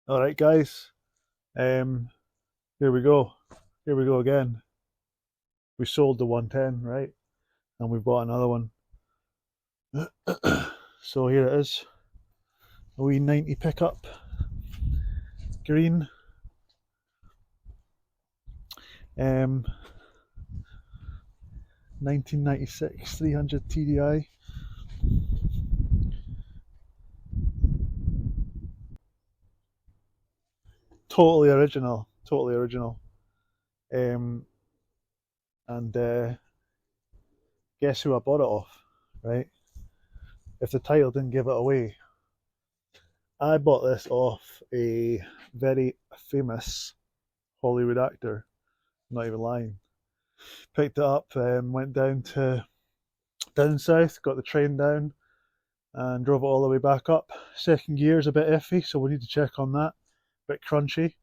All right, guys. Um, here we go. Here we go again. We sold the 110, right? And we bought another one. So here it is. A wee 90 pickup, green. Um, 1996 300 TDI. Totally original. Totally original. Um, and guess who I bought it off, right? If the title didn't give it away, I bought this off a very famous Hollywood actor. I'm not even lying. Picked it up, went down south, got the train down, and drove it all the way back up. Second gear is a bit iffy, so we need to check on that. Bit crunchy.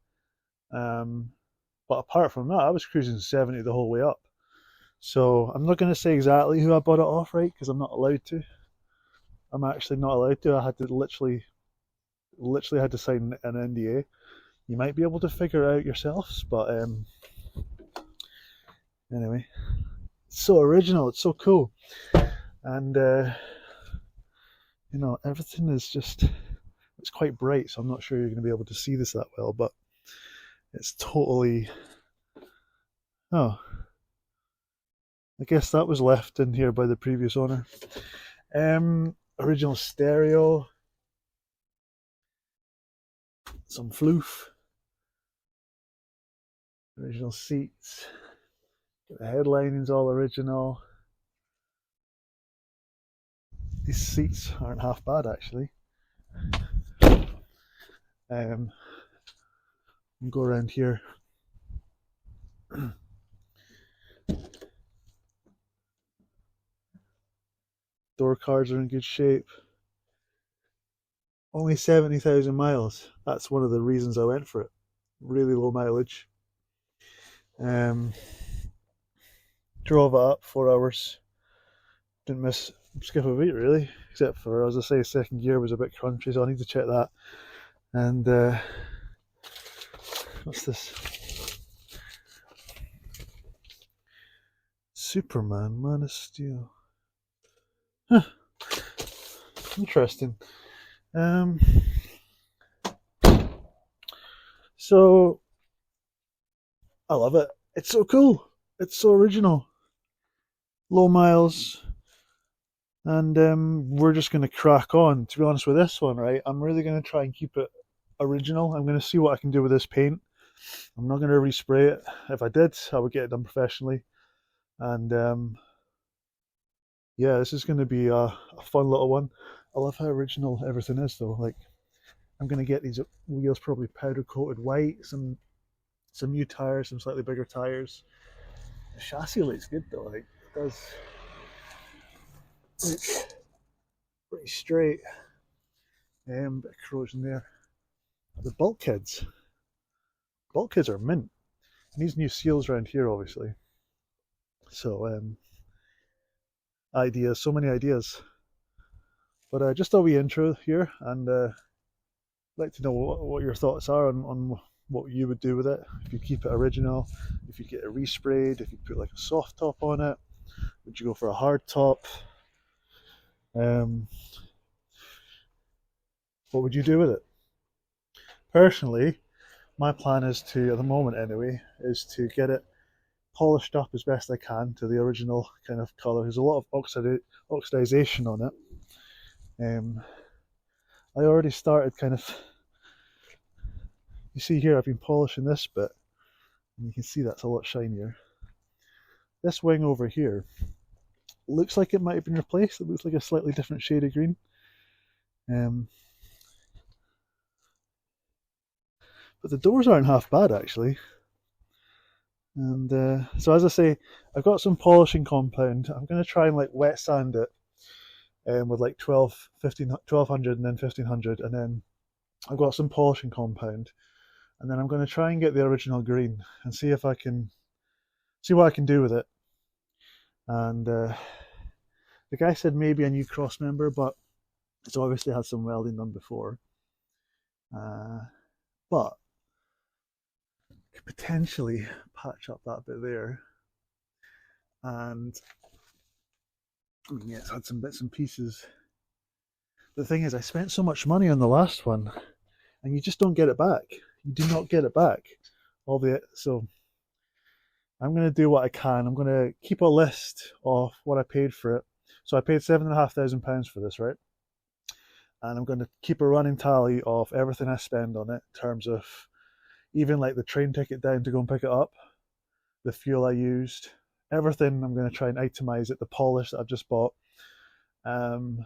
Um, but apart from that, I was cruising 70 the whole way up. So I'm not going to say exactly who I bought it off, right? Because I'm not allowed to. I'm actually not allowed to. I had to literally had to sign an NDA. You might be able to figure it out yourselves, but anyway, it's so original. It's so cool, and everything is just. It's quite bright, so I'm not sure you're going to be able to see this that well, but it's totally. Oh, I guess that was left in here by the previous owner. Original stereo, some floof, original seats. The headlining's all original. These seats aren't half bad actually. Go around here. Door cards are in good shape. Only 70,000 miles. That's one of the reasons I went for it. Really low mileage. Um, Drove it up 4 hours. Didn't miss skip a beat really, except for, as I say, second gear was a bit crunchy, so I need to check that. And what's this? Superman, Man of Steel. Huh. Interesting. So I love it. It's so cool. It's so original. Low miles, and we're just going to crack on. To be honest with this one, right, I'm really going to try and keep it original. I'm going to see what I can do with this paint. I'm not going to respray it. If I did, I would get it done professionally. And yeah, this is going to be a fun little one. I love how original everything is, though. Like, I'm going to get these wheels probably powder coated white, some new tires, some slightly bigger tires. The chassis looks good though. Like, it does look pretty straight. Bit of corrosion there. The bulkheads are mint. Needs new seals around here, obviously. So ideas, so many ideas. But just a wee intro here, and I'd like to know what your thoughts are on what you would do with it. If you keep it original, if you get it resprayed, if you put like a soft top on it, would you go for a hard top? Um, what would you do with it? Personally, my plan is to, at the moment anyway, is to get it polished up as best I can to the original kind of colour. There's a lot of oxidization on it. I already started kind of. You see here, I've been polishing this bit, and you can see that's a lot shinier. This wing over here looks like it might have been replaced. It looks like a slightly different shade of green. But the doors aren't half bad actually. And so as I say, I've got some polishing compound. I'm going to try and like wet sand it with like 1200 and then 1500, and then I've got some polishing compound, and then I'm going to try and get the original green and see if I can see what I can do with it. And the guy said maybe a new cross member, but it's obviously had some welding done before. but could potentially patch up that bit there, and yeah, it's had some bits and pieces. The thing is, I spent so much money on the last one, and you just don't get it back. You do not get it back. So I'm going to do what I can. I'm going to keep a list of what I paid for it. So I paid £7,500 for this, right? And I'm going to keep a running tally of everything I spend on it in terms of even like the train ticket down to go and pick it up, the fuel I used, everything. I'm going to try and itemize it, the polish that I've just bought. And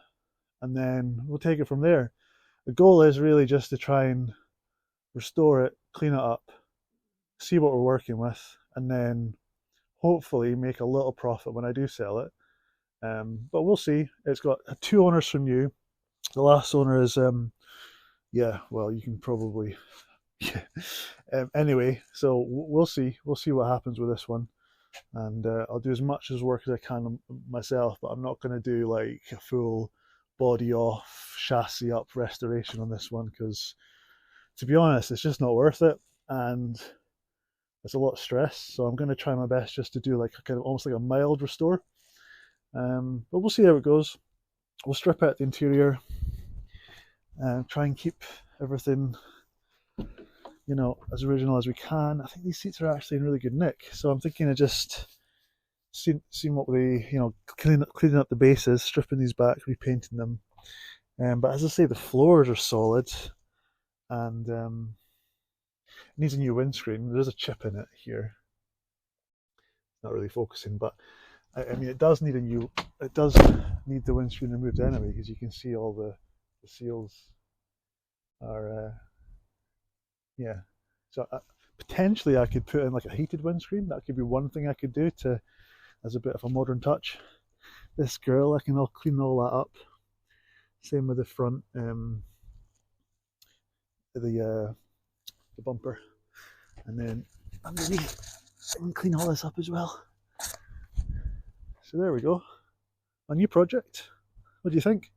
then we'll take it from there. The goal is really just to try and restore it, clean it up, see what we're working with, and then hopefully make a little profit when I do sell it. But we'll see. It's got 2 owners from new. The last owner is, yeah, well, you can probably, yeah. Anyway, so we'll see. We'll see what happens with this one. And I'll do as much as work as I can myself, but I'm not going to do like a full body off, chassis up restoration on this one, because to be honest, it's just not worth it. And it's a lot of stress. So I'm going to try my best just to do like a kind of almost like a mild restore. But we'll see how it goes. We'll strip out the interior and try and keep everything, you know, as original as we can. I think these seats are actually in really good nick, so I'm thinking of just seeing what we, you know, cleaning up the bases, stripping these back, repainting them. But as I say, the floors are solid, and it needs a new windscreen. There's a chip in it here. Not really focusing, but I mean, it does need the windscreen removed anyway, because you can see all the seals are, yeah. So potentially I could put in like a heated windscreen. That could be one thing I could do as a bit of a modern touch. This girl, I can clean all that up. Same with the front, the bumper, and then underneath I can clean all this up as well. So there we go. A new project. What do you think?